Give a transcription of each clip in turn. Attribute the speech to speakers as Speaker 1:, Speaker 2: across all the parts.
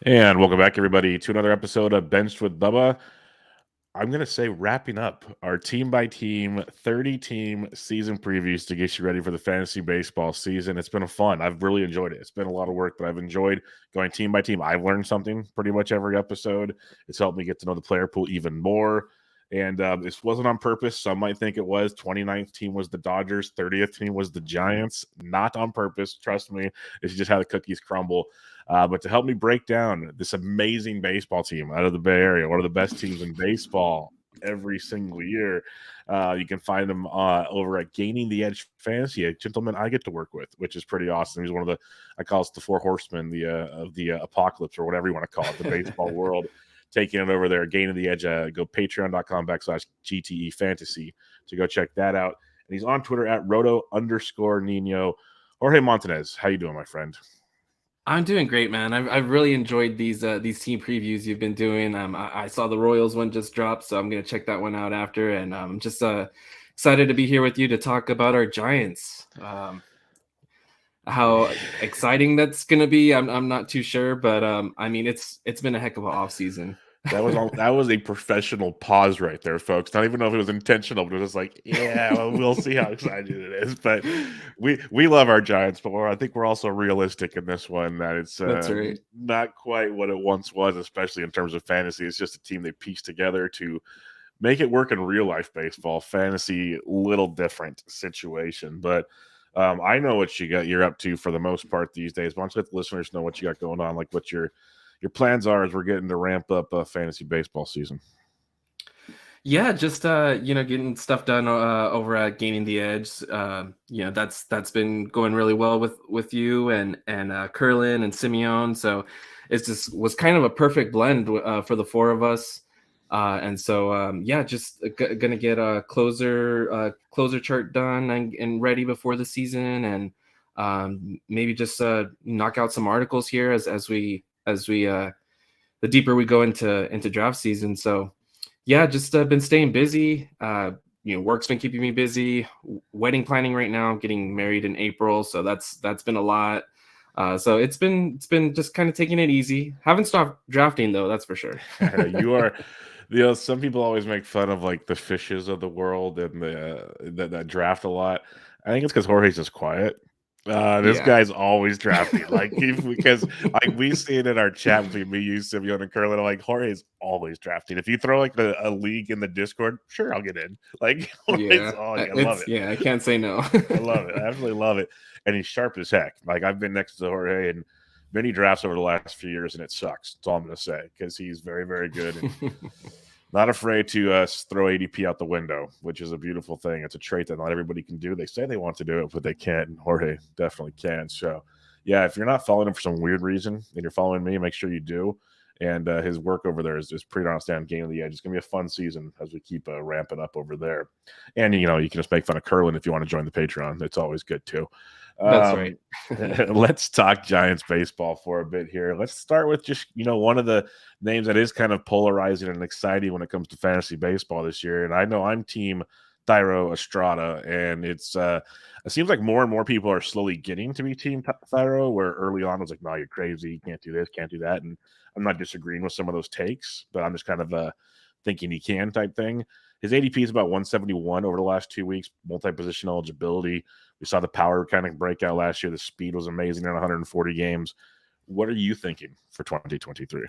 Speaker 1: And welcome back, everybody, to another episode of Benched with Bubba. I'm going to say wrapping up our team by team, 30 team season previews to get you ready for the fantasy baseball season. It's been fun. I've really enjoyed it. It's been a lot of work, but I've enjoyed going team by team. I've learned something pretty much every episode. It's helped me get to know the player pool even more. And this wasn't on purpose. Some might think it was. 29th team was the Dodgers. 30th team was the Giants. Not on purpose. Trust me. It's just how the cookies crumble. But to help me break down this amazing baseball team out of the Bay Area, one of the best teams in baseball every single year, you can find them over at Gaining the Edge Fantasy, a gentleman I get to work with, which is pretty awesome. He's one of the, I call it the four horsemen of the apocalypse, or whatever you want to call it, the baseball world. Taking it over there, Gaining the Edge. Go patreon.com/GTE Fantasy to go check that out. And he's on Twitter at Roto_Nino. Jorge Montanez, how you doing, my friend?
Speaker 2: I'm doing great, man. I've really enjoyed these team previews you've been doing. I saw the Royals one just dropped, so I'm gonna check that one out after. And I'm just excited to be here with you to talk about our Giants. How exciting that's gonna be, I'm not too sure, but I mean it's been a heck of an off season.
Speaker 1: That was a professional pause right there, folks. Not even know if it was intentional, but it was like, yeah, well, we'll see how excited it is. But we love our Giants, but I think we're also realistic in this one that it's
Speaker 2: That's right.
Speaker 1: not quite what it once was, especially in terms of fantasy. It's just a team they pieced together to make it work in real life baseball. Fantasy, little different situation, but. I know what you're up to for the most part these days. Why don't you let the listeners know what you got going on, like what your plans are as we're getting to ramp up fantasy baseball season?
Speaker 2: Yeah, just getting stuff done over at Gaining the Edge. That's been going really well with you and Curlin and Simeon. So it's just was kind of a perfect blend for the four of us. And so just gonna get a closer chart done and ready before the season, and maybe just knock out some articles here as we the deeper we go into draft season. So yeah, just been staying busy. Work's been keeping me busy. Wedding planning right now. Getting married in April, so that's been a lot. So it's been just kind of taking it easy. Haven't stopped drafting though, that's for sure.
Speaker 1: You are, some people always make fun of like the fishes of the world and that draft a lot. I think it's because Jorge's just quiet. This
Speaker 2: Yeah.
Speaker 1: guy's always drafting, like because like we see it in our chat between me, you, Simeon, and Curlin. Like Jorge's always drafting. If you throw like a league in the Discord, sure, I'll get in. Like Jorge's
Speaker 2: Yeah.
Speaker 1: all, I love
Speaker 2: It's
Speaker 1: it.
Speaker 2: yeah, I can't say no.
Speaker 1: I love it. I absolutely love it. And he's sharp as heck. Like I've been next to Jorge and many drafts over the last few years, and it sucks. That's all I'm going to say because he's very, very good and not afraid to throw ADP out the window, which is a beautiful thing. It's a trait that not everybody can do. They say they want to do it, but they can't. And Jorge definitely can. So, yeah, if you're not following him for some weird reason and you're following me, make sure you do. And his work over there is pretty outstanding. Gaining the Edge. It's going to be a fun season as we keep ramping up over there. And, you can just make fun of Curlin if you want to join the Patreon. It's always good, too.
Speaker 2: That's right.
Speaker 1: Let's talk Giants baseball for a bit here. Let's start with just, one of the names that is kind of polarizing and exciting when it comes to fantasy baseball this year. And I know I'm team Thairo Estrada, and it seems like more and more people are slowly getting to be team Thairo, where early on it was like, no, you're crazy. You can't do this, can't do that. And I'm not disagreeing with some of those takes, but I'm just kind of thinking he can type thing. His ADP is about 171 over the last 2 weeks, multi-position eligibility. We saw the power kind of breakout last year. The speed was amazing in 140 games. What are you thinking for 2023?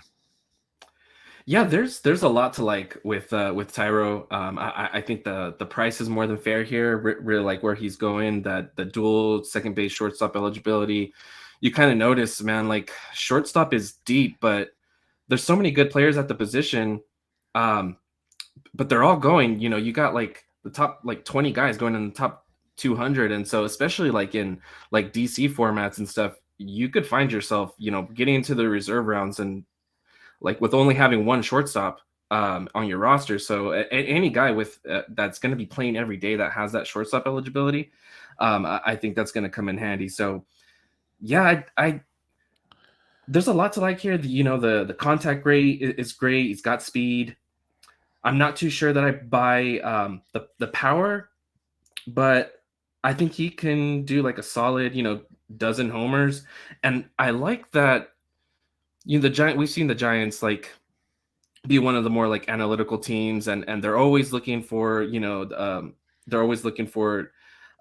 Speaker 2: Yeah, there's a lot to like with Thairo. I think the price is more than fair here. Really like where he's going. That the dual second base shortstop eligibility. You kind of notice, man. Like shortstop is deep, but there's so many good players at the position. But they're all going. You got like the top like 20 guys going in the top 200, and so especially like in like DC formats and stuff, you could find yourself getting into the reserve rounds and like with only having one shortstop on your roster. So any guy with that's going to be playing every day that has that shortstop eligibility, I think that's going to come in handy. So yeah, I there's a lot to like here. The contact rate is great. He's got speed. I'm not too sure that I buy the power, but I think he can do like a solid dozen homers, and I like that. we've seen the Giants like be one of the more like analytical teams, and they're always looking for, they're always looking for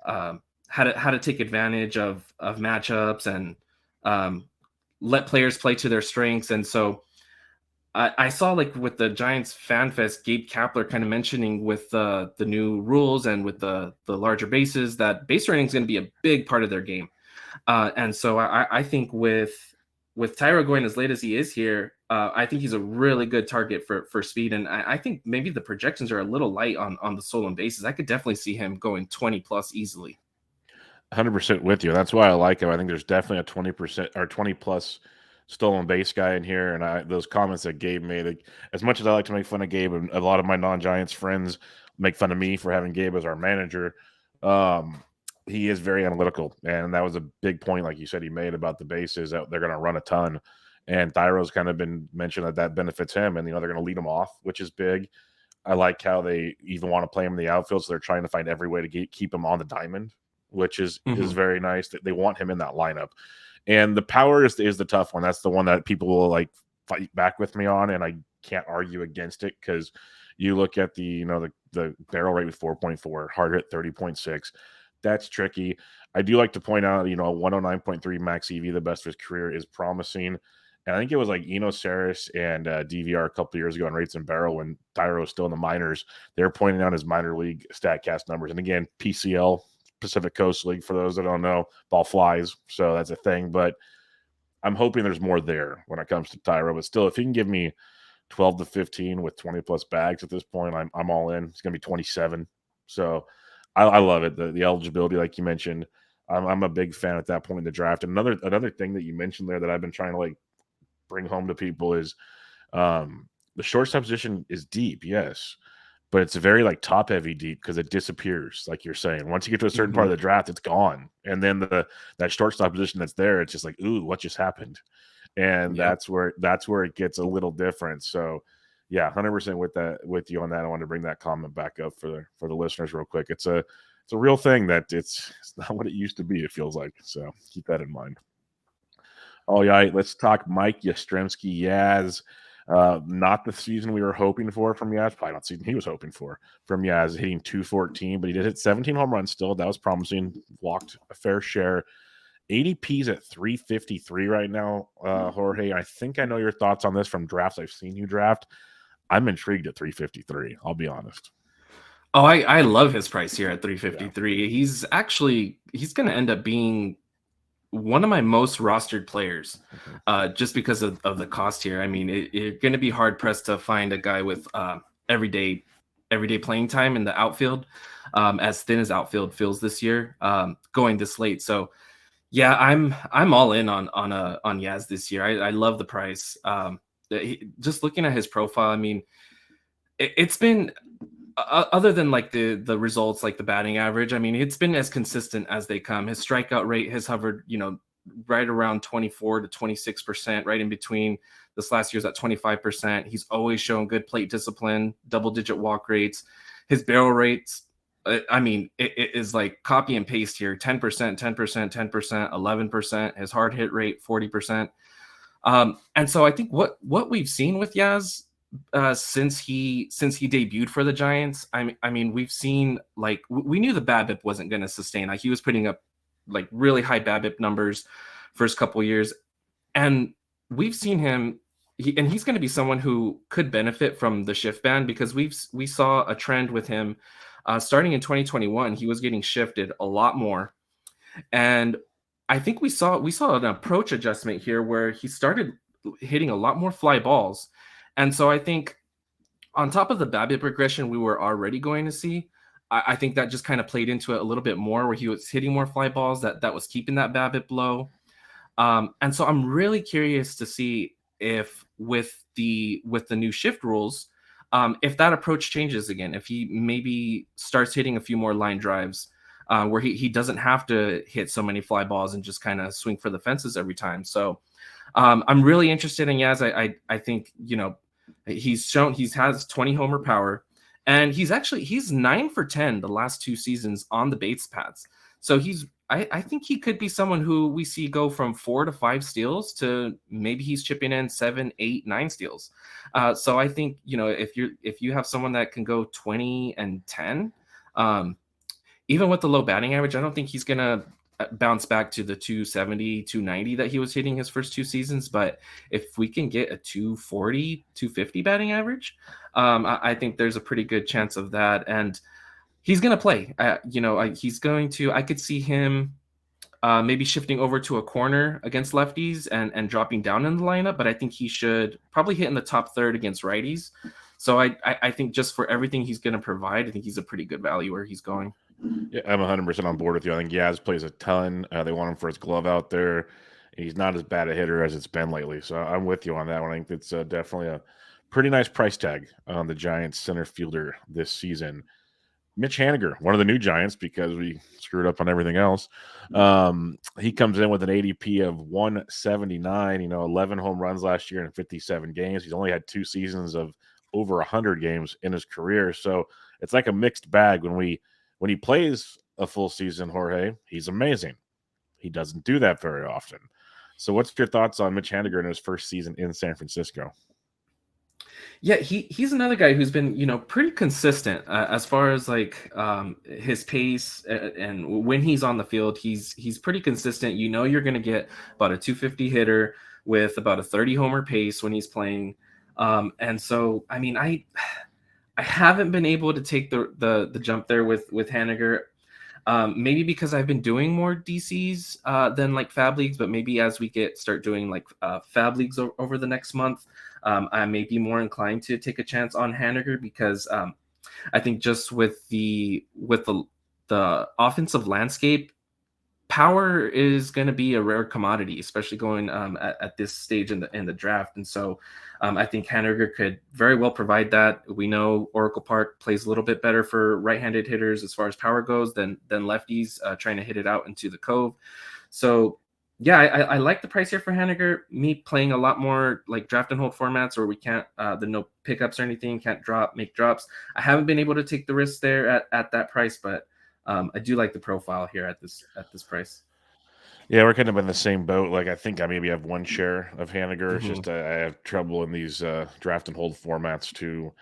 Speaker 2: how to take advantage of matchups and um, let players play to their strengths. And so I saw like with the Giants Fan Fest, Gabe Kapler kind of mentioning with the new rules and with the larger bases that base running is going to be a big part of their game. And so I think with Thairo going as late as he is here, I think he's a really good target for speed. And I think maybe the projections are a little light on the stolen bases. I could definitely see him going 20 plus easily.
Speaker 1: 100% with you. That's why I like him. I think there's definitely a 20% or 20 plus stolen base guy in here. And those comments that Gabe made, like, as much as I like to make fun of Gabe, and a lot of my non-Giants friends make fun of me for having Gabe as our manager, he is very analytical. And that was a big point, like you said, he made about the bases, that they're going to run a ton. And Thairo's kind of been mentioned that benefits him. And, they're going to lead him off, which is big. I like how they even want to play him in the outfield. So they're trying to find every way to keep him on the diamond, which is very nice. That they want him in that lineup. And the power is the tough one. That's the one that people will like fight back with me on, and I can't argue against it, because you look at the barrel rate with 4.4, hard hit 30.6. That's tricky. I do like to point out, 109.3 max EV, the best of his career, is promising. And I think it was like Eno Saris and DVR a couple years ago on Rates and Barrel when Thairo was still in the minors. They were pointing out his minor league StatCast numbers. And again, PCL, Pacific Coast League, for those that don't know, ball flies, so that's a thing. But I'm hoping there's more there when it comes to Thairo. But still, if he can give me 12 to 15 with 20 plus bags at this point, I'm all in. It's going to be 27. So I love it. The eligibility, like you mentioned, I'm a big fan at that point in the draft. And another thing that you mentioned there that I've been trying to like bring home to people is the shortstop position is deep, yes, but it's a very like top heavy deep, because it disappears, like you're saying. Once you get to a certain part of the draft, it's gone. And then that shortstop position that's there, it's just like, ooh, what just happened? And that's where it gets a little different. So yeah, 100% with you on that. I want to bring that comment back up for the listeners real quick. It's a real thing that it's not what it used to be, it feels like. So keep that in mind. All right, let's talk Mike Yastrzemski. Yaz. Not the season we were hoping for from Yaz. Probably not the season he was hoping for from Yaz, hitting 214, but he did hit 17 home runs still. That was promising. Walked a fair share. ADP's at 353 right now, Jorge. I think I know your thoughts on this from drafts I've seen you draft. I'm intrigued at 353. I'll be honest.
Speaker 2: Oh, I love his price here at 353. Yeah. He's going to end up being one of my most rostered players, just because of the cost here. I mean, you're going to be hard pressed to find a guy with everyday playing time in the outfield, as thin as outfield feels this year, going this late. So yeah, I'm all in on Yaz this year. I love the price. Just looking at his profile, I mean, it's been other than like the results, like the batting average, I mean, it's been as consistent as they come. His strikeout rate has hovered, right around 24 to 26%, right in between. This last year's at 25%. He's always shown good plate discipline, double-digit walk rates. His barrel rates, I mean, it is like copy and paste here: 10%, 10%, 10%, 11%. His hard hit rate 40%. And so I think what we've seen with Yaz, since he debuted for the Giants, I mean, we've seen, like, we knew the BABIP wasn't going to sustain. Like, he was putting up like really high BABIP numbers first couple years, and we've seen him. He's going to be someone who could benefit from the shift ban, because we saw a trend with him starting in 2021. He was getting shifted a lot more, and I think we saw an approach adjustment here where he started hitting a lot more fly balls. And so I think on top of the BABIP regression we were already going to see, I think that just kind of played into it a little bit more, where he was hitting more fly balls that was keeping that BABIP low. And so I'm really curious to see if with the new shift rules, if that approach changes again, if he maybe starts hitting a few more line drives, where he doesn't have to hit so many fly balls and just kind of swing for the fences every time. So I'm really interested in Yaz. I think, he's has 20 homer power, and he's 9 for 10 the last two seasons on the base paths. So he's I think he could be someone who we see go from 4 to 5 steals to maybe he's chipping in 7, 8, 9 steals. So I think, if you have someone that can go 20 and 10, um, even with the low batting average, I don't think he's gonna bounce back to the 270, 290 that he was hitting his first 2 seasons. But if we can get a 240, 250 batting average, I think there's a pretty good chance of that. And he's going to play. He's going to. I could see him maybe shifting over to a corner against lefties and dropping down in the lineup. But I think he should probably hit in the top third against righties. So I think just for everything he's going to provide, I think he's a pretty good value where he's going.
Speaker 1: Yeah, I'm 100% on board with you. I think Yaz plays a ton. They want him for his glove out there. He's not as bad a hitter as it's been lately. So I'm with you on that one. I think it's definitely a pretty nice price tag on the Giants center fielder this season. Mitch Haniger, one of the new Giants, because we screwed up on everything else. He comes in with an ADP of 179, 11 home runs last year in 57 games. He's only had 2 seasons of over 100 games in his career. So it's like a mixed bag when he plays a full season, Jorge. He's amazing. He doesn't do that very often. So what's your thoughts on Mitch Haniger in his first season in San Francisco?
Speaker 2: Yeah, he's another guy who's been, pretty consistent as far as like his pace and when he's on the field, he's pretty consistent. You're going to get about a 250 hitter with about a 30 homer pace when he's playing. And so, I mean, I haven't been able to take the jump there with Haniger. Maybe because I've been doing more DCs than like Fab Leagues, but maybe as we start doing like Fab Leagues over the next month, I may be more inclined to take a chance on Haniger because I think just with the offensive landscape, power is going to be a rare commodity, especially going at this stage in the draft. And so I think Haniger could very well provide that. We know Oracle Park plays a little bit better for right-handed hitters as far as power goes than lefties trying to hit it out into the cove. So yeah, I like the price here for Haniger. Me playing a lot more like draft and hold formats where we can't the no pickups or anything, can't make drops. I haven't been able to take the risk there at that price, but I do like the profile here at this price.
Speaker 1: Yeah, we're kind of in the same boat. Like, I think I maybe have one share of Haniger. It's
Speaker 2: Mm-hmm.
Speaker 1: just I have trouble in these draft and hold formats to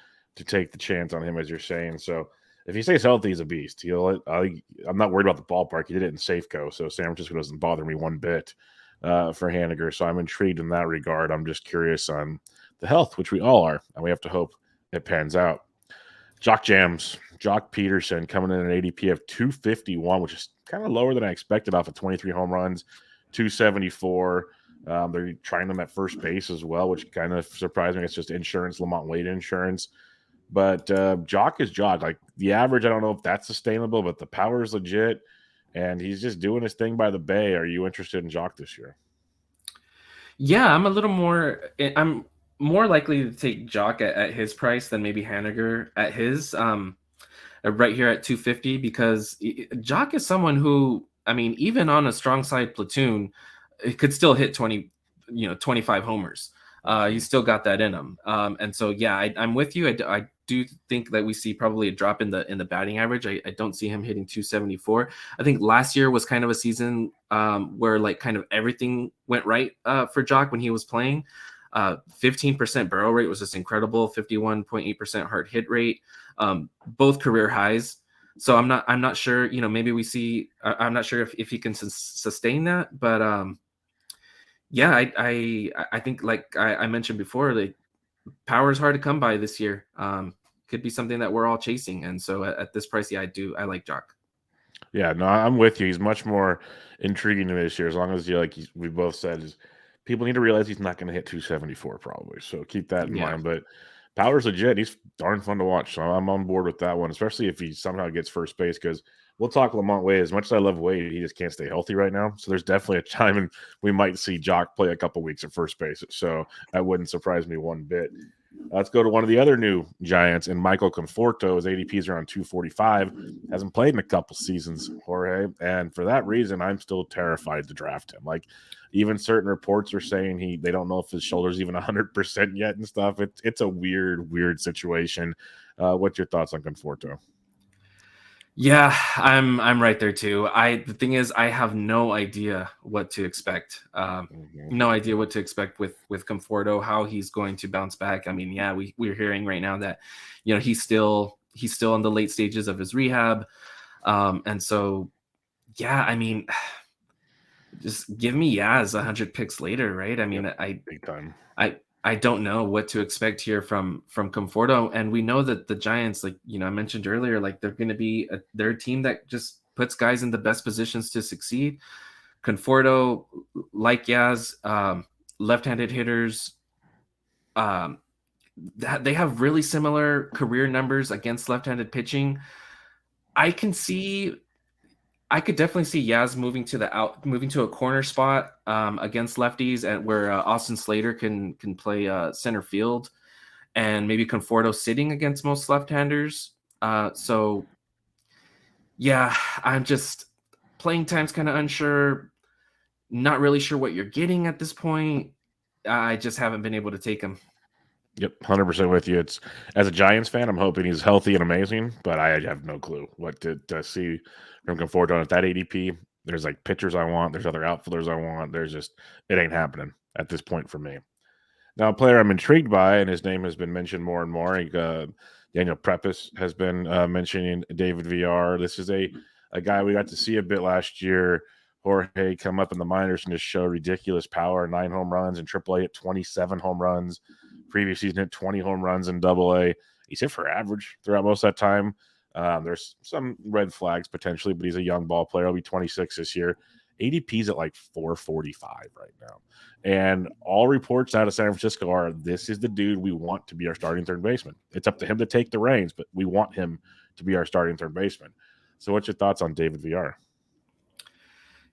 Speaker 1: take the chance on him, as you're saying. So if he stays healthy, he's a beast. I'm not worried about the ballpark. He did it in Safeco, so San Francisco doesn't bother me one bit for Haniger. So I'm intrigued in that regard. I'm just curious on the health, which we all are, and we have to hope it pans out. Joc Pederson coming in an ADP of 251, which is kind of lower than I expected off of 23 home runs, 274. They're trying them at first base as well, which kind of surprised me. It's just insurance, Lamont Wade insurance. But Joc is Joc. Like the average, I don't know if that's sustainable, but the power is legit. And he's just doing his thing by the Bay. Are you interested in Joc this year?
Speaker 2: Yeah, I'm more likely to take Joc at his price than maybe Haniger at his. Right here at 250 because Joc is someone who, I mean, even on a strong side platoon, it could still hit 25 homers. He's still got that in him. And so, yeah, I'm with you. I do think that we see probably a drop in the batting average. I don't see him hitting 274. I think last year was kind of a season where like kind of everything went right for Joc when he was playing. 15% barrel rate was just incredible. 51.8% hard hit rate, both career highs. So I'm not sure. Maybe we see. I'm not sure if he can sustain that. But yeah, I think like I mentioned before, like power is hard to come by this year. Could be something that we're all chasing. And so at this price, yeah, I like Joc.
Speaker 1: Yeah, no, I'm with you. He's much more intriguing to me this year. As long as we both said, is people need to realize he's not going to hit 274 probably. So keep that in
Speaker 2: Yeah.
Speaker 1: mind. But power's legit. He's darn fun to watch. So I'm on board with that one, especially if he somehow gets first base. Because we'll talk Lamont Wade. As much as I love Wade, he just can't stay healthy right now. So there's definitely a time and we might see Joc play a couple weeks at first base. So that wouldn't surprise me one bit. Let's go to one of the other new Giants, and Michael Conforto. His ADP is around 245. Hasn't played in a couple seasons, Jorge. And for that reason, I'm still terrified to draft him. Like, even certain reports are saying they don't know if his shoulder's even 100% yet and stuff. It's a weird situation. What's your thoughts on Conforto?
Speaker 2: Yeah, I'm right there too. The thing is, I have no idea what to expect.
Speaker 1: Mhm.
Speaker 2: No idea what to expect with Conforto, how he's going to bounce back. I mean, yeah, we're hearing right now that, he's still in the late stages of his rehab, and so yeah, I mean, just give me Yaz 100 picks later, right? I
Speaker 1: Yep,
Speaker 2: mean, I
Speaker 1: big time.
Speaker 2: I don't know what to expect here from Conforto, and we know that the Giants, like I mentioned earlier, like they're a team that just puts guys in the best positions to succeed. Conforto, like Yaz, left-handed hitters, um, they have really similar career numbers against left-handed pitching. I can see I could definitely see Yaz moving to a corner spot against lefties, and where Austin Slater can play center field, and maybe Conforto sitting against most left-handers. So yeah, I'm just playing time's kind of unsure. Not really sure what you're getting at this point. I just haven't been able to take him.
Speaker 1: Yep, 100% with you. It's as a Giants fan, I'm hoping he's healthy and amazing, but I have no clue what to see from Conforto at that ADP. There's like pitchers I want, there's other outfielders I want. There's just it ain't happening at this point for me. Now, a player I'm intrigued by, and his name has been mentioned more and more. Daniel Prepis has been mentioning David VR. This is a guy we got to see a bit last year. Jorge come up in the minors and just show ridiculous power. 9 home runs in AAA at 27 home runs. Previous season hit 20 home runs in AA. He's hit for average throughout most of that time. There's some red flags potentially, but he's a young ball player. He'll be 26 this year. ADP's at like 445 right now. And all reports out of San Francisco are this is the dude we want to be our starting third baseman. It's up to him to take the reins, but we want him to be our starting third baseman. So, what's your thoughts on David VR?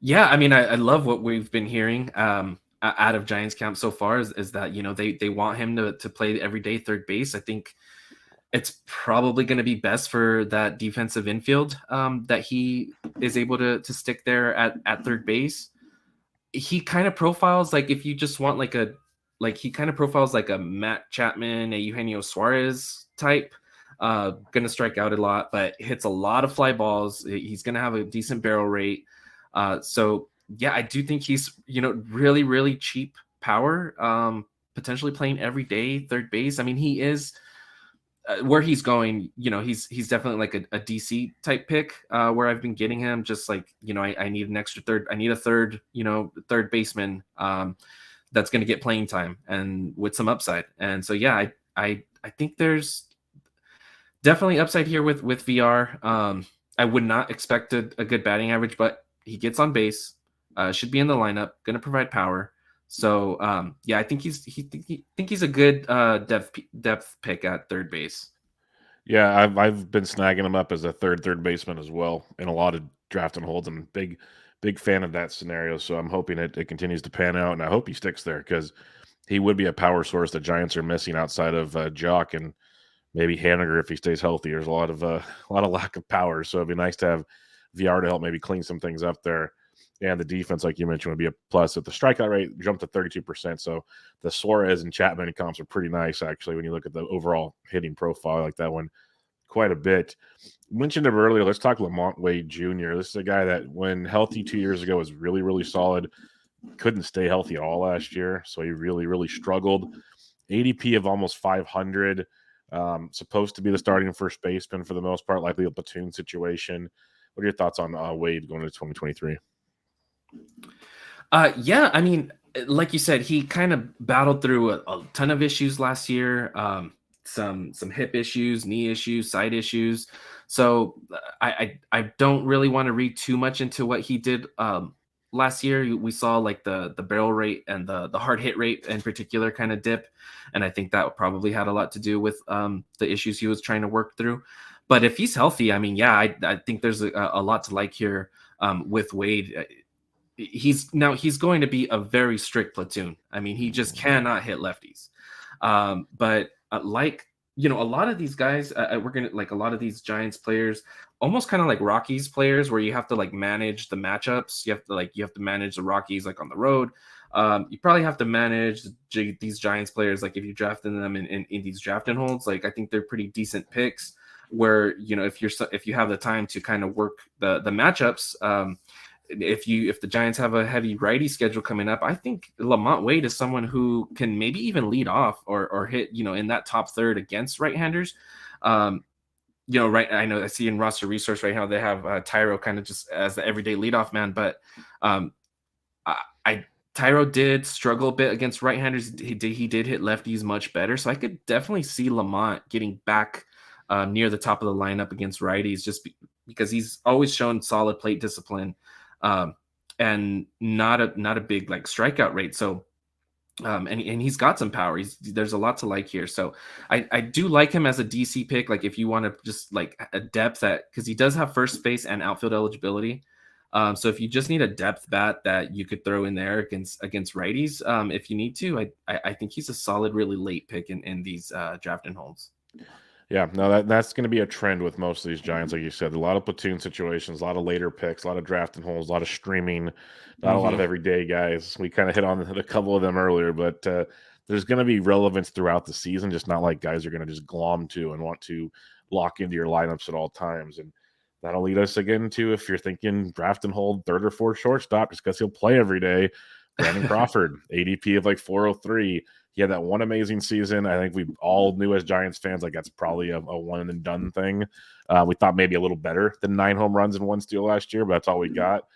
Speaker 2: Yeah, I mean, I love what we've been hearing out of Giants camp so far is that they want him to play everyday third base. I think it's probably going to be best for that defensive infield, that he is able to stick there at third base. He kind of profiles like, if you just want he kind of profiles like a Matt Chapman, a Eugenio Suarez type. Gonna strike out a lot, but hits a lot of fly balls. He's gonna have a decent barrel rate. So yeah, I do think he's really really cheap power. Potentially playing every day third base. I mean, he is where he's going, he's definitely like a DC type pick, where I've been getting him. Just like, I need an extra third. I need a third, third baseman, that's going to get playing time and with some upside. And so, yeah, I think there's definitely upside here with VR. I would not expect a good batting average, but he gets on base, should be in the lineup, going to provide power. So yeah, I think he's a good depth pick at third base.
Speaker 1: Yeah, I've been snagging him up as a third baseman as well in a lot of drafting holds. I'm a big fan of that scenario. So I'm hoping it continues to pan out, and I hope he sticks there because he would be a power source the Giants are missing outside of Joc and maybe Haniger if he stays healthy. There's a lot of lack of power, so it'd be nice to have VR to help maybe clean some things up there. And the defense, like you mentioned, would be a plus. If the strikeout rate jumped to 32%, so the Suarez and Chapman comps are pretty nice actually when you look at the overall hitting profile like that one quite a bit. Mentioned him earlier. Let's talk Lamont Wade Jr. This is a guy that, when healthy 2 years ago, was really solid. Couldn't stay healthy at all last year, so he really struggled. ADP of almost 500. Supposed to be the starting first baseman for the most part, likely a platoon situation. What are your thoughts on Wade going into 2023?
Speaker 2: Yeah, I mean, like you said, he kind of battled through a ton of issues last year. Some hip issues, knee issues, side issues. So I don't really want to read too much into what he did last year. We saw like the barrel rate and the hard hit rate in particular kind of dip, and I think that probably had a lot to do with the issues he was trying to work through. But if he's healthy, I mean, yeah, I think there's a lot to like here with Wade. He's going to be a very strict platoon. I mean, he just cannot hit lefties. But like, a lot of these guys, we're gonna like a lot of these Giants players, almost kind of like Rockies players, where you have to like manage the matchups. You have to manage the Rockies like on the road. You probably have to manage these Giants players, like if you drafted them in these drafting holds. Like, I think they're pretty decent picks. where, if you have the time to kind of work the matchups, if the Giants have a heavy righty schedule coming up, I think Lamont Wade is someone who can maybe even lead off or hit, in that top third against right-handers. Right. I know I see in roster resource right now, they have Thairo kind of just as the everyday leadoff man, but Thairo did struggle a bit against right-handers. He did hit lefties much better. So I could definitely see Lamont getting back near the top of the lineup against righties, just because he's always shown solid plate discipline, and not a big like strikeout rate. So and he's got some power. There's a lot to like here. So I do like him as a DC pick. Like if you want to just like a depth because he does have first base and outfield eligibility. So if you just need a depth bat that you could throw in there against righties, if you need to, I think he's a solid, really late pick in these draft and holds.
Speaker 1: Yeah, no, that's going to be a trend with most of these Giants, like you said. A lot of platoon situations, a lot of later picks, a lot of draft and holds, a lot of streaming, not a lot of everyday guys. We kind of hit on a couple of them earlier, but there's going to be relevance throughout the season, just not like guys are going to just glom to and want to lock into your lineups at all times. And that'll lead us again to, if you're thinking draft and hold third or fourth shortstop, just because he'll play every day, Brandon Crawford, ADP of like 403. He had that one amazing season. I think we all knew as Giants fans, like that's probably a one and done thing. We thought maybe a little better than 9 home runs and 1 steal last year, but that's all we got.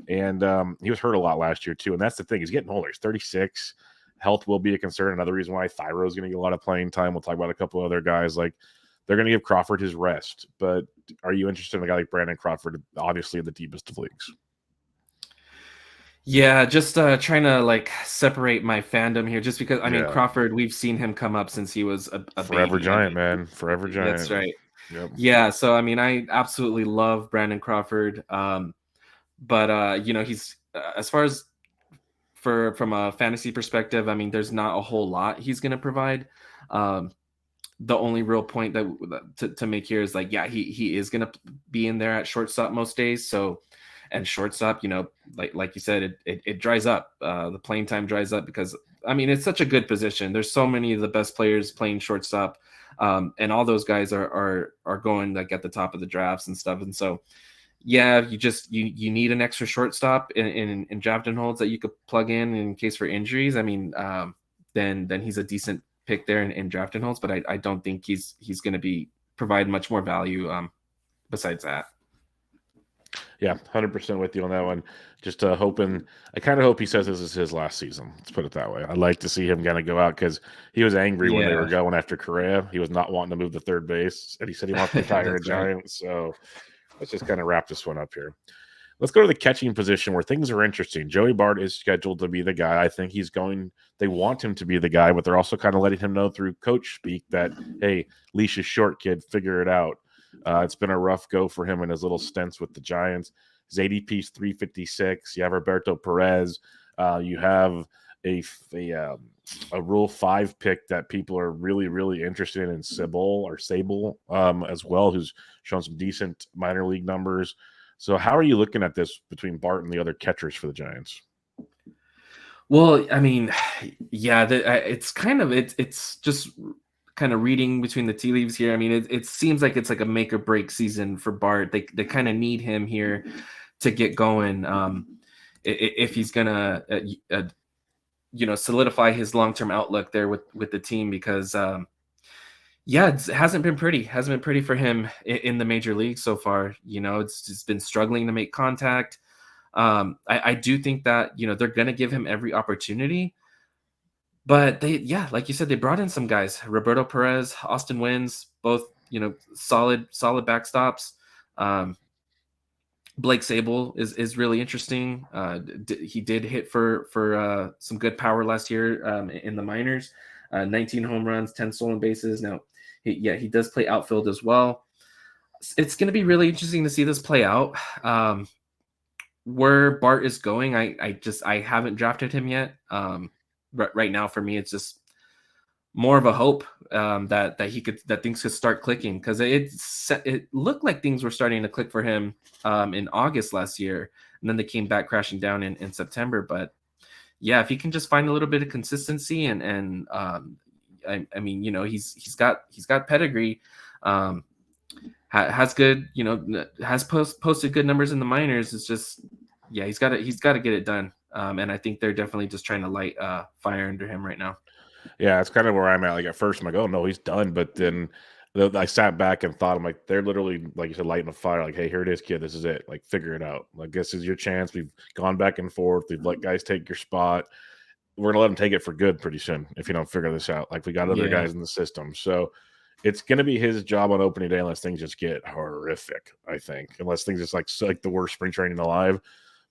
Speaker 1: And he was hurt a lot last year too. And that's the thing. He's getting older. He's 36. Health will be a concern. Another reason why Thairo is going to get a lot of playing time. We'll talk about a couple other guys. Like they're going to give Crawford his rest. But are you interested in a guy like Brandon Crawford, obviously in the deepest of leagues?
Speaker 2: Yeah, just trying to like separate my fandom here, just because I mean Crawford, we've seen him come up since he was a
Speaker 1: forever
Speaker 2: baby.
Speaker 1: Giant, man, forever Giant.
Speaker 2: That's right.
Speaker 1: Yep.
Speaker 2: Yeah, so I mean, I absolutely love Brandon Crawford, but he's as far as from a fantasy perspective, I mean, there's not a whole lot he's going to provide. The only real point that to make here is like, yeah, he is going to be in there at shortstop most days, so. And shortstop, like you said, it dries up. The playing time dries up because, I mean, it's such a good position. There's so many of the best players playing shortstop, and all those guys are going like at the top of the drafts and stuff. And so, yeah, you need an extra shortstop in draft and holds that you could plug in case for injuries. I mean, then he's a decent pick there in draft and holds, but I don't think he's going to provide much more value besides that.
Speaker 1: Yeah, 100% with you on that one. Just hoping, I kind of hope he says this is his last season. Let's put it that way. I'd like to see him kind of go out because he was angry when they were going after Correa. He was not wanting to move to third base, and he said he wants to retire a Giant. Right. So let's just kind of wrap this one up here. Let's go to the catching position where things are interesting. Joey Bart is scheduled to be the guy. I think they want him to be the guy, but they're also kind of letting him know through coach speak that, hey, leash is short, kid, figure it out. It's been a rough go for him in his little stints with the Giants. His ADP is 356. You have Roberto Perez. You have a Rule 5 pick that people are really, really interested in Sable as well, who's shown some decent minor league numbers. So how are you looking at this between Bart and the other catchers for the Giants?
Speaker 2: Well, I mean, yeah, it's just kind of reading between the tea leaves here. I mean, it seems like it's like a make or break season for Bart. They kind of need him here to get going. If he's gonna, solidify his long-term outlook there with the team, because it hasn't been pretty for him in the major league so far. It's just been struggling to make contact. I do think that, they're going to give him every opportunity, but like you said, they brought in some guys, Roberto Perez, Austin Wynns, both, solid backstops. Blake Sable is really interesting. He did hit for some good power last year in the minors, 19 home runs, 10 stolen bases. Now, he does play outfield as well. It's going to be really interesting to see this play out. Where Bart is going, I haven't drafted him yet. Right now, for me, it's just more of a hope that things could start clicking, because it looked like things were starting to click for him in August last year, and then they came back crashing down in September. But yeah, if he can just find a little bit of consistency and I mean, he's got pedigree. has good, has posted good numbers in the minors. It's just, yeah, he's got to get it done. And I think they're definitely just trying to light fire under him right now.
Speaker 1: Yeah, it's kind of where I'm at. Like at first, I'm like, oh no, he's done. But then I sat back and thought, I'm like, they're literally, like you said, lighting a fire. Like, hey, here it is, kid. This is it. Like, figure it out. Like, this is your chance. We've gone back and forth. We've let guys take your spot. We're gonna let them take it for good pretty soon if you don't figure this out. Like, we got other
Speaker 2: Yeah.
Speaker 1: guys in the system, so it's gonna be his job on opening day unless things just get horrific. I think unless things just like the worst spring training alive.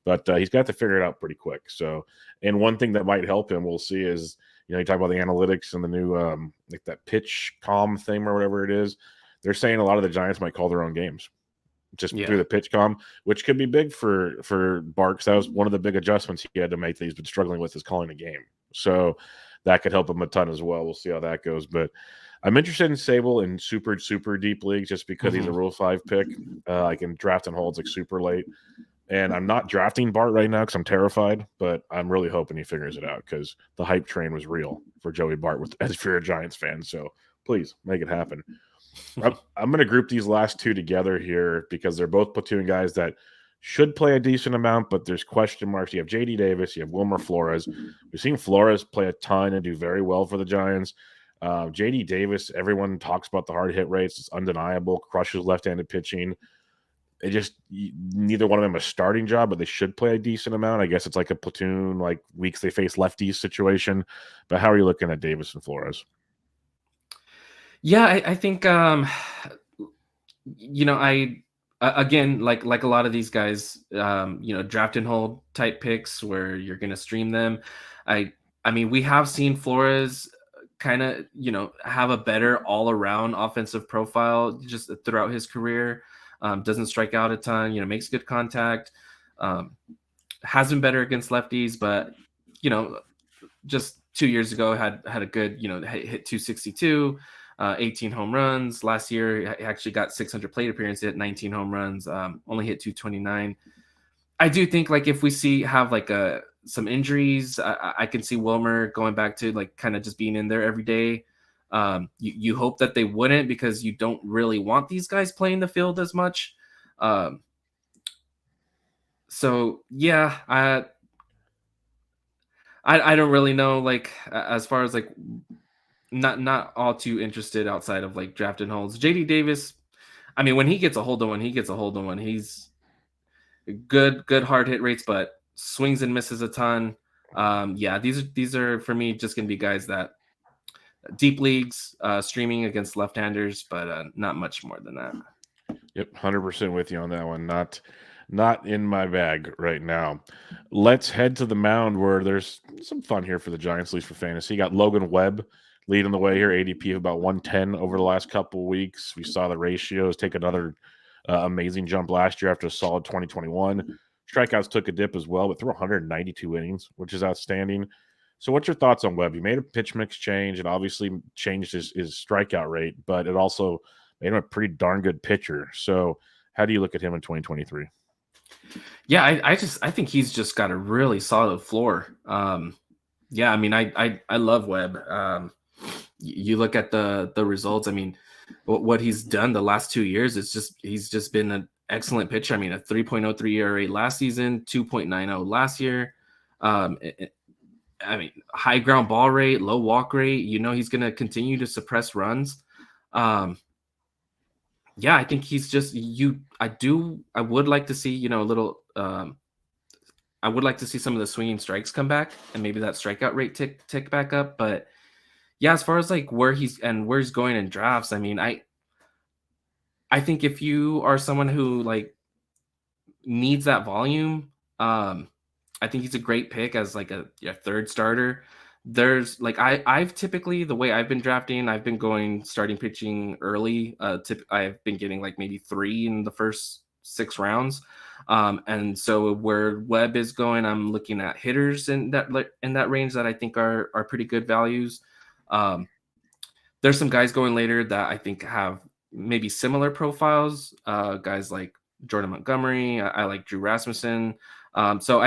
Speaker 1: But he's got to figure it out pretty quick. So, and one thing that might help him, we'll see, is you talk about the analytics and the new like that pitch calm thing or whatever it is. They're saying a lot of the Giants might call their own games just through
Speaker 2: Yeah.
Speaker 1: the pitch calm, which could be big for Barks. That was one of the big adjustments he had to make that he's been struggling with is calling a game. So that could help him a ton as well. We'll see how that goes. But I'm interested in Sable in super deep leagues just because he's a
Speaker 2: Mhm.
Speaker 1: Rule 5 pick. I can draft and holds like super late. And I'm not drafting Bart right now because I'm terrified, but I'm really hoping he figures it out because the hype train was real for Joey Bart as if you're a Giants fan. So please make it happen. I'm going to group these last two together here because they're both platoon guys that should play a decent amount, but there's question marks. You have JD Davis, you have Wilmer Flores. We've seen Flores play a ton and do very well for the Giants. JD Davis, everyone talks about the hard hit rates. It's undeniable. Crushes left handed pitching. It just neither one of them a starting job, but they should play a decent amount. I guess it's like a platoon, like weeks they face lefties situation. But how are you looking at Davis and Flores?
Speaker 2: Yeah, I think again, like a lot of these guys, draft and hold type picks where you're gonna stream them. I I mean, we have seen Flores kind of, have a better all around offensive profile just throughout his career. Doesn't strike out a ton, makes good contact. Um, has been better against lefties, but you know, just 2 years ago had a good, hit 262, 18 home runs. Last year, he actually got 600 plate appearances, hit 19 home runs, only hit 229. I do think like if we have like some injuries, I can see Wilmer going back to like kind of just being in there every day. You hope that they wouldn't because you don't really want these guys playing the field as much. Um, so yeah, I don't really know like as far as like not all too interested outside of like draft and holds. JD Davis, I mean, when he gets a hold of one, he gets a hold of one. He's good hard hit rates, but swings and misses a ton. Yeah, these are for me just gonna be guys that deep leagues, streaming against left-handers, but not much more than that.
Speaker 1: Yep, 100% with you on that one. Not in my bag right now. Let's head to the mound where there's some fun here for the Giants, at least for fantasy. You got Logan Webb leading the way here, ADP of about 110 over the last couple of weeks. We saw the ratios take another amazing jump last year after a solid 2021. Strikeouts took a dip as well, but threw 192 innings, which is outstanding. So, what's your thoughts on Webb? He made a pitch mix change and obviously changed his strikeout rate, but it also made him a pretty darn good pitcher. So, how do you look at him in 2023?
Speaker 2: Yeah, I think he's just got a really solid floor. Yeah, I mean, I love Webb. You look at the results. I mean, what he's done the last 2 years is he's just been an excellent pitcher. I mean, a 3.03 ERA last season, 2.90 last year. I mean, high ground ball rate, low walk rate. He's going to continue to suppress runs. Yeah, I think he's just you. I would like to see a little. I would like to see some of the swinging strikes come back and maybe that strikeout rate tick back up. But yeah, as far as like where he's going in drafts, I mean, I think if you are someone who like needs that volume, I think he's a great pick as like a third starter. There's like I've typically the way I've been drafting, I've been going starting pitching early. I've been getting like maybe 3 in the first 6 rounds. And so where Webb is going, I'm looking at hitters in that range that I think are pretty good values. Um, there's some guys going later that I think have maybe similar profiles. Guys like Jordan Montgomery. I like Drew Rasmussen. So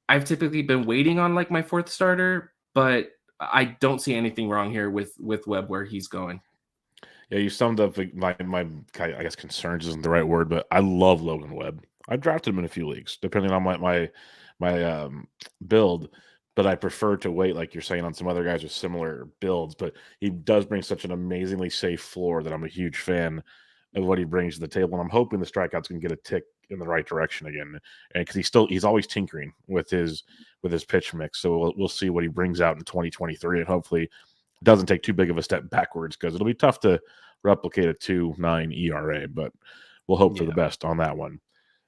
Speaker 2: I've typically been waiting on like my fourth starter, but I don't see anything wrong here with Webb where he's going.
Speaker 1: Yeah, you summed up my I guess concerns isn't the right word, but I love Logan Webb. I drafted him in a few leagues, depending on my build, but I prefer to wait, like you're saying, on some other guys with similar builds. But he does bring such an amazingly safe floor that I'm a huge fan of what he brings to the table, and I'm hoping the strikeouts can get a tick in the right direction again, and because he's always tinkering with his pitch mix. So we'll see what he brings out in 2023, and hopefully doesn't take too big of a step backwards because it'll be tough to replicate a 2.9 ERA, but we'll hope for the
Speaker 2: Yeah.
Speaker 1: best on that one.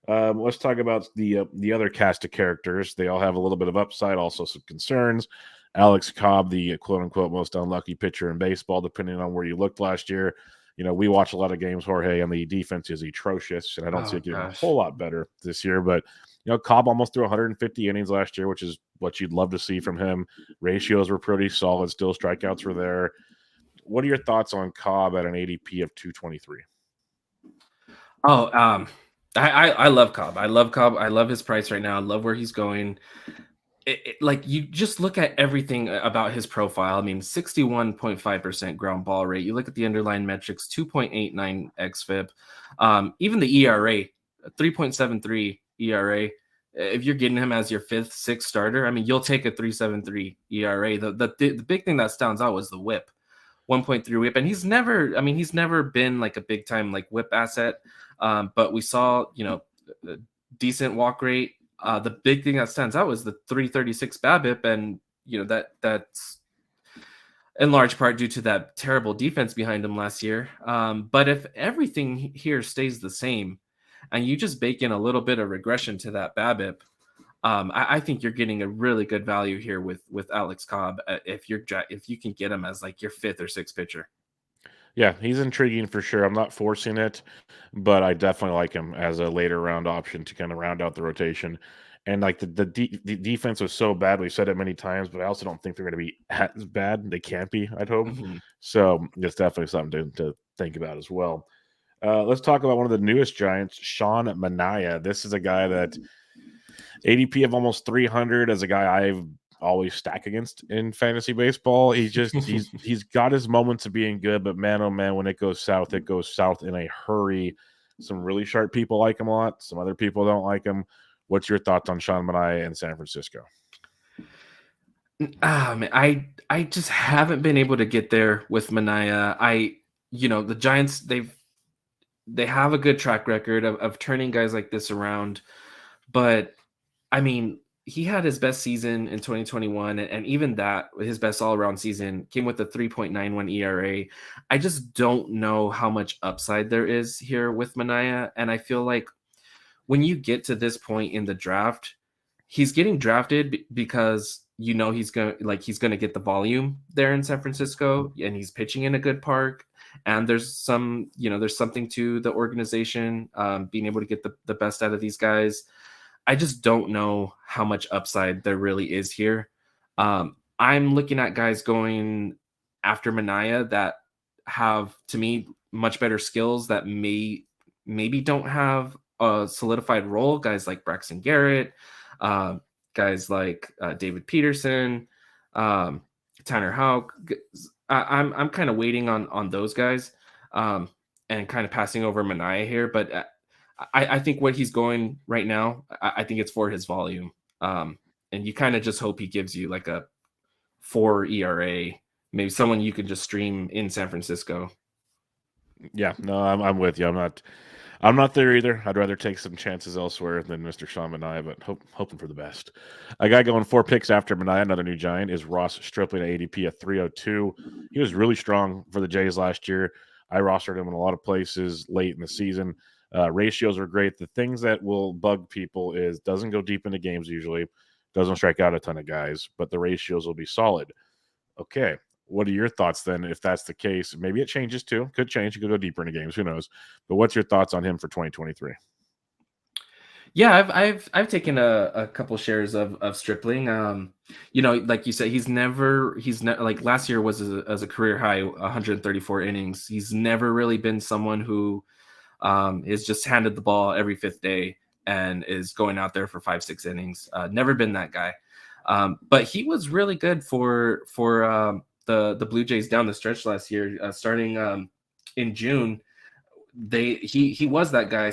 Speaker 1: Let's talk about the other cast of characters. They all have a little bit of upside, also some concerns. Alex Cobb, the quote unquote most unlucky pitcher in baseball, depending on where you looked last year. You know, we watch a lot of games, Jorge, and the defense is atrocious, and I don't see
Speaker 2: Oh
Speaker 1: it getting a
Speaker 2: gosh.
Speaker 1: whole lot better this year. But you know, Cobb almost threw 150 innings last year, which is what you'd love to see from him. Ratios were pretty solid, still strikeouts were there. What are your thoughts on Cobb at an ADP of 223?
Speaker 2: Oh, I love Cobb. I love Cobb. I love his price right now. I love where he's going. Like you just look at everything about his profile. I mean, 61.5% ground ball rate. You look at the underlying metrics, 2.89 xFIP. Even the ERA, 3.73 ERA. If you're getting him as your fifth, sixth starter, I mean, you'll take a 3.73 ERA. The big thing that stands out was the whip. 1.3 whip, and he's never been like a big time like whip asset, but we saw a decent walk rate. The big thing that stands out was the 336 BABIP, and that's in large part due to that terrible defense behind him last year. But if everything here stays the same, and you just bake in a little bit of regression to that BABIP, I think you're getting a really good value here with Alex Cobb if you can get him as like your fifth or sixth pitcher.
Speaker 1: Yeah, he's intriguing for sure. I'm not forcing it, but I definitely like him as a later round option to kind of round out the rotation. And like the defense was so bad, we've said it many times, but I also don't think they're going to be as bad. They can't be, I'd hope.
Speaker 2: Mhm.
Speaker 1: So it's definitely something to think about as well. Let's talk about one of the newest Giants, Sean Manaea. This is a guy that ADP of almost 300 as a guy I've always stack against in fantasy baseball. He's got his moments of being good, but man, oh man, when it goes south in a hurry. Some really sharp people like him a lot. Some other people don't like him. What's your thoughts on Sean Manaea in San Francisco?
Speaker 2: Man, I just haven't been able to get there with Mania. The Giants, they have a good track record of turning guys like this around, but I mean, he had his best season in 2021, and even that, his best all-around season, came with a 3.91 ERA. I just don't know how much upside there is here with Mania, and I feel like when you get to this point in the draft, he's getting drafted because he's gonna get the volume there in San Francisco, and he's pitching in a good park. And there's something to the organization being able to get the best out of these guys. I just don't know how much upside there really is here. I'm looking at guys going after Mania that have, to me, much better skills that maybe don't have a solidified role. Guys like Braxton Garrett, uh, guys like David Peterson, um, Tanner Houck. I'm kind of waiting on those guys, and kind of passing over Mania here, but. I think what he's going right now, I think it's for his volume. And you kind of just hope he gives you like a 4 ERA, maybe someone you can just stream in San Francisco.
Speaker 1: Yeah, no, I'm with you. I'm not there either. I'd rather take some chances elsewhere than Mr. Sean Manaea, but hoping for the best. A guy going 4 picks after Manaea, another new Giant, is Ross Stripling at ADP at 302. He was really strong for the Jays last year. I rostered him in a lot of places late in the season. Ratios are great. The things that will bug people is doesn't go deep into games usually, doesn't strike out a ton of guys, but the ratios will be solid. Okay. What are your thoughts then if that's the case? Maybe it changes too. Could change. You could go deeper into games. Who knows? But what's your thoughts on him for 2023?
Speaker 2: Yeah, I've taken a couple shares of Stripling. Like you said, he's never like last year was as a career high 134 innings. He's never really been someone who is just handed the ball every fifth day and is going out there for 5-6 innings. Never been that guy. But he was really good for the Blue Jays down the stretch last year, starting. in June, he was that guy.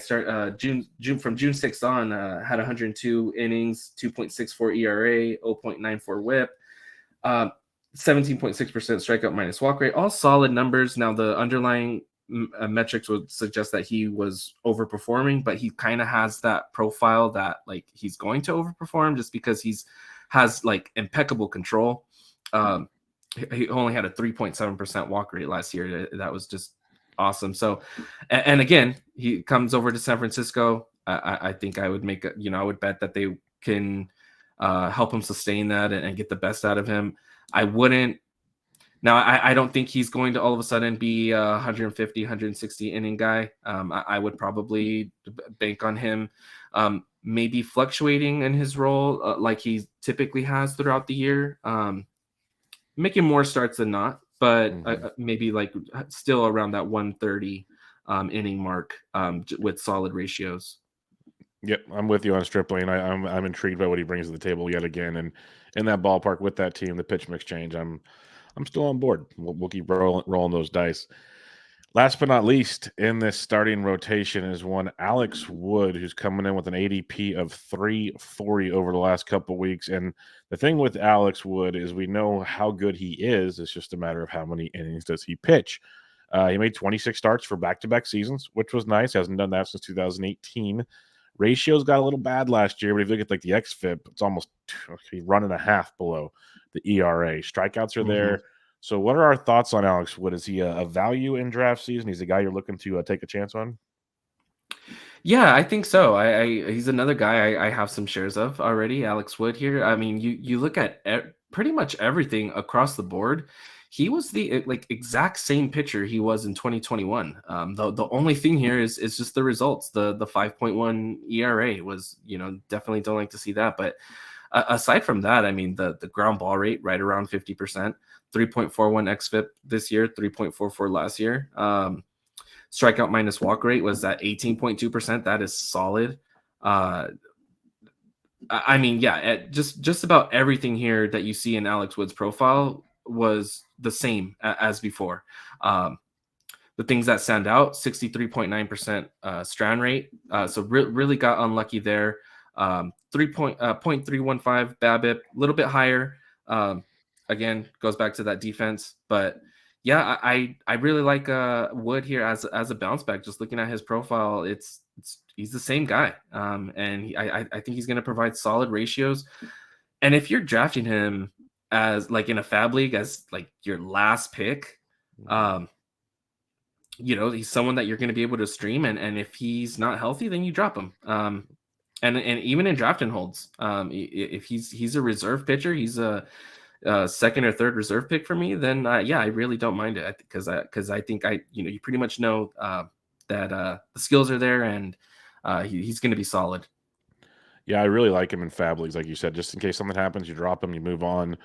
Speaker 2: June from June 6th on, had 102 innings, 2.64 ERA, 0.94 WHIP, 17.6% strikeout minus walk rate. All solid numbers. Now the underlying metrics would suggest that he was overperforming, but he kind of has that profile that like he's going to overperform just because has like impeccable control. He only had a 3.7% walk rate last year. That was just awesome. So, and again, he comes over to San Francisco. I think I would I would bet that they can help him sustain that and get the best out of him. I wouldn't. Now, I don't think he's going to all of a sudden be a 150, 160 inning guy. I would probably bank on him maybe fluctuating in his role like he typically has throughout the year, making more starts than not, but maybe like still around that 130 inning mark with solid ratios.
Speaker 1: Yep, I'm with you on Stripling. I'm intrigued by what he brings to the table yet again, and in that ballpark with that team, the pitch mix change. I'm still on board. We'll keep rolling those dice. Last but not least, in this starting rotation is one Alex Wood, who's coming in with an ADP of 340 over the last couple weeks. And the thing with Alex Wood is we know how good he is. It's just a matter of how many innings does he pitch. He made 26 starts for back-to-back seasons, which was nice. Hasn't done that since 2018. Ratios got a little bad last year, but if you look at like the xFIP, it's almost he's running a half below the ERA. Strikeouts are there. So what are our thoughts on Alex Wood? Is he a value in draft season? He's a guy you're looking to take a chance on?
Speaker 2: Yeah, I think so. He's another guy I have some shares of already, Alex Wood here. I mean, you look at pretty much everything across the board. He was the like exact same pitcher he was in 2021. The only thing here is just the results. The 5.1 ERA was, definitely don't like to see that. But aside from that, I mean, the ground ball rate right around 50%, 3.41 xFIP this year, 3.44 last year. Strikeout minus walk rate was at 18.2%. That is solid. I mean, yeah, just about everything here that you see in Alex Wood's profile was the same as before. The things that stand out: 63.9% strand rate. So really got unlucky there. 0.315 BABIP, a little bit higher. Again, goes back to that defense, but yeah, I really like Wood here as a bounce back. Just looking at his profile, he's the same guy, and I think he's going to provide solid ratios. And if you're drafting him as like in a fab league as like your last pick, he's someone that you're going to be able to stream, and if he's not healthy, then you drop him. And even in draft and holds, if he's a reserve pitcher, he's a second or third reserve pick for me, then yeah, I really don't mind it because I think you pretty much know that the skills are there and he's going to be solid.
Speaker 1: Yeah, I really like him in fab leagues, like you said. Just in case something happens, you drop him, you move on,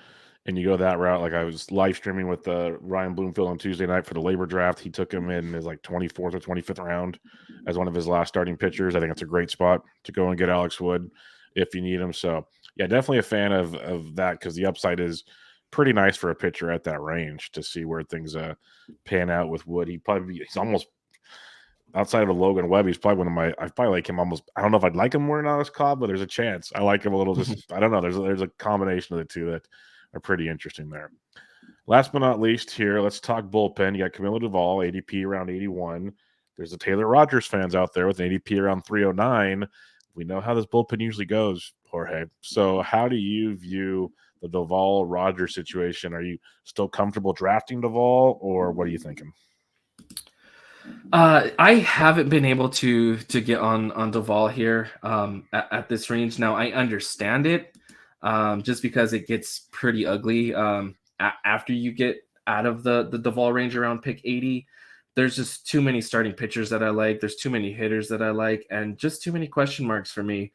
Speaker 1: and you go that route. Like I was live streaming with Ryan Bloomfield on Tuesday night for the labor draft. He took him in his like 24th or 25th round as one of his last starting pitchers. I think it's a great spot to go and get Alex Wood if you need him. So yeah, definitely a fan of that because the upside is pretty nice for a pitcher at that range to see where things pan out with Wood. He's almost outside of Logan Webb. He's probably I probably like him almost. I don't know if I'd like him more than Alex Cobb, but there's a chance. I like him a little. Just I don't know. There's a combination of the two that are pretty interesting there. Last but not least, here let's talk bullpen. You got Camilo Doval, ADP around 81. There's the Taylor Rogers fans out there with an ADP around 309. We know how this bullpen usually goes, Jorge. So how do you view the Doval Rogers situation? Are you still comfortable drafting Doval, or what are you thinking?
Speaker 2: I haven't been able to get on Doval here at this range. Now I understand it, just because it gets pretty ugly after you get out of the Doval range around pick 80. There's just too many starting pitchers that I like. There's too many hitters that I like, and just too many question marks for me.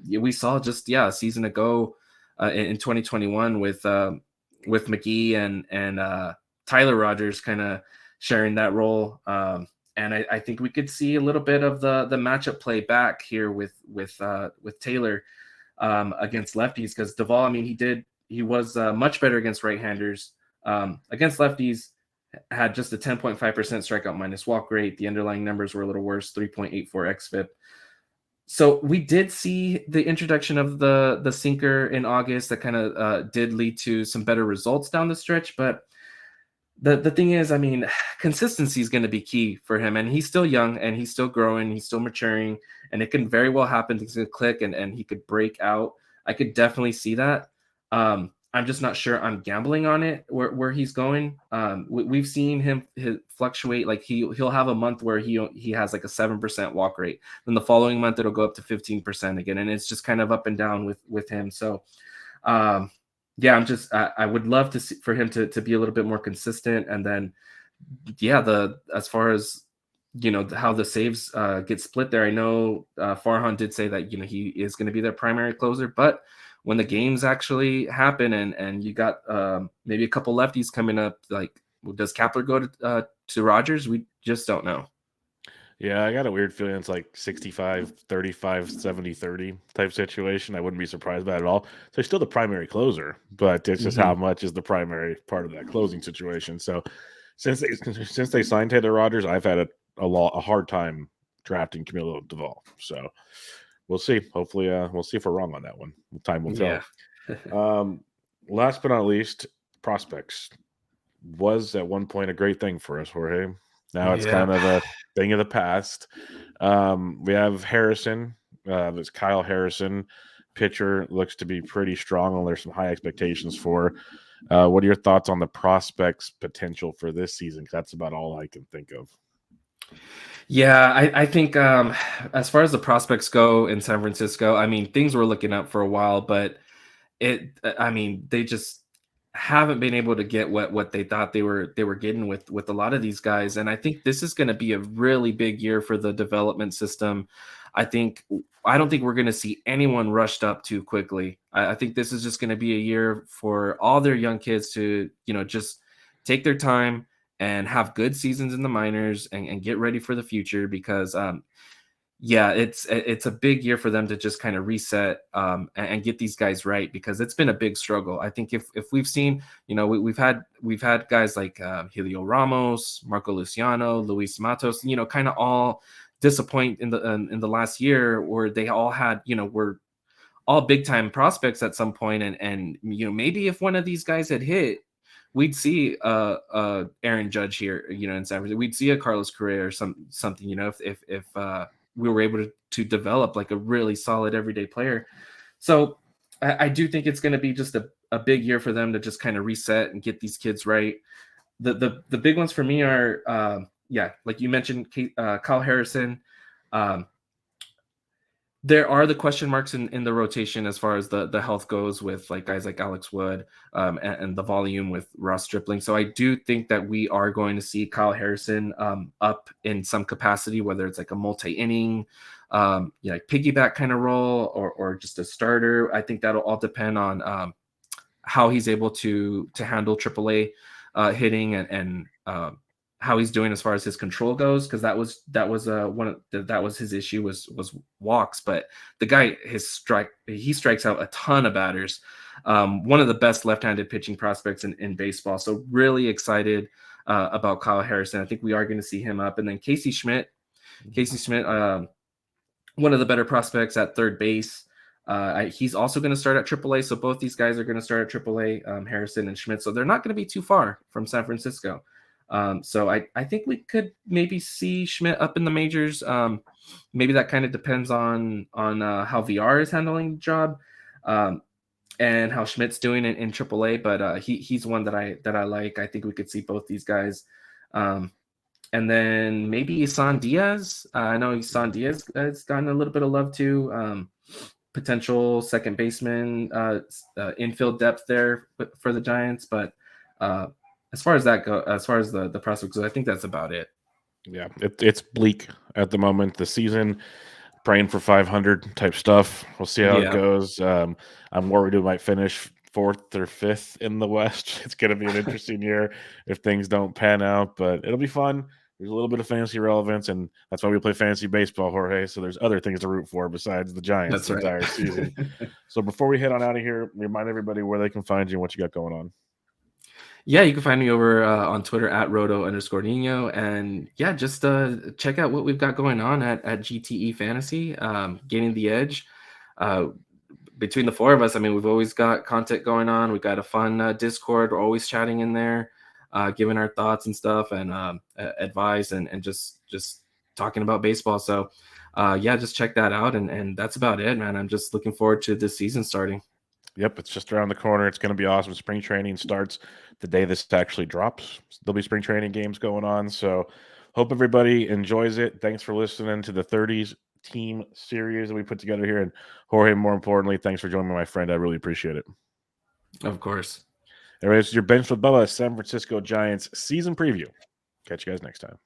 Speaker 2: We saw just a season ago in 2021 with McGee and Tyler Rogers kind of sharing that role. And I think we could see a little bit of the matchup play back here with Taylor against lefties, because Doval, I mean, he was much better against right-handers. Against lefties, had just a 10.5% strikeout minus walk rate. The underlying numbers were a little worse, 3.84 xFIP. So we did see the introduction of the sinker in August that kind of did lead to some better results down the stretch. But the thing is, I mean, consistency is going to be key for him, and he's still young and he's still growing, he's still maturing, and it can very well happen. Things could click and he could break out. I could definitely see that. I'm just not sure I'm gambling on it where he's going. We've seen him fluctuate. Like he'll have a month where he has like a 7% walk rate. Then the following month it'll go up to 15% again, and it's just kind of up and down with him. So, yeah, I would love to see for him to be a little bit more consistent, and then as far as how the saves get split there. I know Farhan did say that he is going to be their primary closer, but when the games actually happen and you got maybe a couple lefties coming up, like does Kapler go to Rogers? We just don't know.
Speaker 1: Yeah, I got a weird feeling it's like 65, 35, 70, 30 type situation. I wouldn't be surprised by it at all. So he's still the primary closer, but it's just how much is the primary part of that closing situation. So since they signed Taylor Rogers, I've had a hard time drafting Camilo Doval. So we'll see. Hopefully, we'll see if we're wrong on that one. Time will tell.
Speaker 2: Yeah.
Speaker 1: Last but not least, prospects was at one point a great thing for us, Jorge. Now it's kind of a thing of the past. We have Harrison. That's Kyle Harrison. Pitcher looks to be pretty strong, and there's some high expectations for. What are your thoughts on the prospects' potential for this season? Because that's about all I can think of.
Speaker 2: Yeah, I think as far as the prospects go in San Francisco, I mean, things were looking up for a while, but they just haven't been able to get what they thought they were getting with a lot of these guys. And I think this is going to be a really big year for the development system. I don't think we're going to see anyone rushed up too quickly. I think this is just going to be a year for all their young kids to, just take their time and have good seasons in the minors and get ready for the future, because it's a big year for them to just kind of reset and get these guys right, because it's been a big struggle. I think if we've seen, we've had guys like Helio Ramos, Marco Luciano, Luis Matos, kind of all disappoint in the last year, where they all had, were all big time prospects at some point, and maybe if one of these guys had hit, we'd see Aaron Judge here, in San Francisco. We'd see a Carlos Correa or something, if we were able to develop like a really solid everyday player. So I do think it's going to be just a big year for them to just kind of reset and get these kids right. The big ones for me are, like you mentioned, Kyle Harrison. There are the question marks in the rotation as far as the health goes, with like guys like Alex Wood and the volume with Ross Stripling. So I do think that we are going to see Kyle Harrison up in some capacity, whether it's like a multi-inning, like piggyback kind of role or just a starter. I think that'll all depend on how he's able to handle AAA hitting and how he's doing as far as his control goes, because that was his issue was walks. But the guy, he strikes out a ton of batters. One of the best left-handed pitching prospects in baseball. So really excited about Kyle Harrison. I think we are going to see him up. And then Casey Schmidt, one of the better prospects at third base. He's also going to start at AAA. So both these guys are going to start at AAA, Harrison and Schmidt. So they're not going to be too far from San Francisco. So I think we could maybe see Schmidt up in the majors. Maybe that kind of depends on how Villar is handling the job, and how Schmidt's doing in AAA. But he's one that I like. I think we could see both these guys. And then maybe Isan Diaz. I know Isan Diaz has gotten a little bit of love too. Potential second baseman, infield depth there for the Giants, but as far as the prospects, I think that's about it.
Speaker 1: Yeah, it's bleak at the moment. The season, praying for 500 type stuff. We'll see how it goes. I'm worried we might finish 4th or 5th in the West. It's going to be an interesting year if things don't pan out, but it'll be fun. There's a little bit of fantasy relevance, and that's why we play fantasy baseball, Jorge. So there's other things to root for besides the Giants the entire season. So before we head on out of here, remind everybody where they can find you and what you got going on.
Speaker 2: Yeah, you can find me over on Twitter at roto_Nino. And yeah, just check out what we've got going on at GTE Fantasy, Gaining the Edge. Between the four of us, I mean, we've always got content going on. We've got a fun Discord. We're always chatting in there, giving our thoughts and stuff, and advice, and just talking about baseball. So yeah, just check that out. And that's about it, man. I'm just looking forward to this season starting.
Speaker 1: Yep, it's just around the corner. It's going to be awesome. Spring training starts the day this actually drops. There'll be spring training games going on. So, hope everybody enjoys it. Thanks for listening to the 30s team series that we put together here. And Jorge, more importantly, thanks for joining me, my friend. I really appreciate it.
Speaker 2: Of course.
Speaker 1: Anyways, your Bench with Bubba, San Francisco Giants season preview. Catch you guys next time.